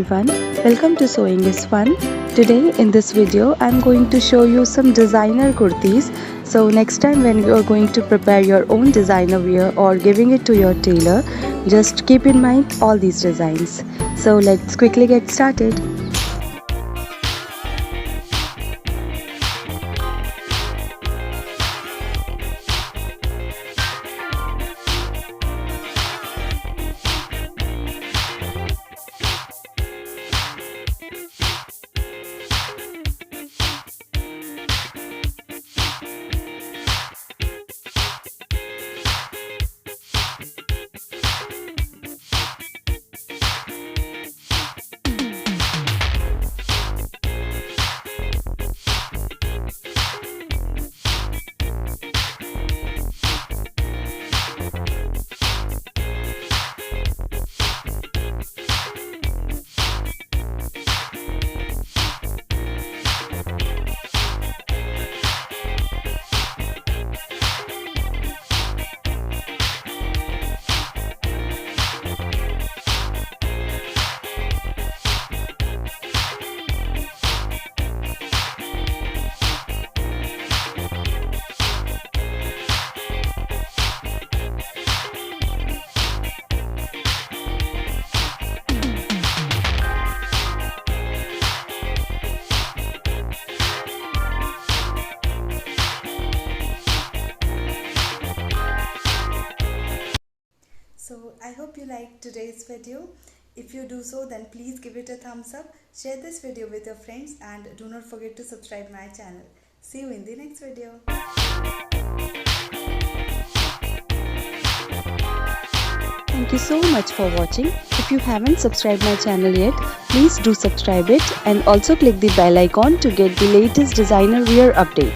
everyone, welcome to Sewing is Fun. Today in this video I'm going to show you some designer kurtis. So next time when you are going to prepare your own designer wear or giving it to your tailor, just keep in mind all these designs. So let's quickly get started. So I hope you liked today's video. If you do so, then please give it a thumbs up, share this video with your friends, and do not forget to subscribe my channel. See you in the next video. Thank you so much for watching. If you haven't subscribed my channel yet, please do subscribe it and also click the bell icon to get the latest designer wear update.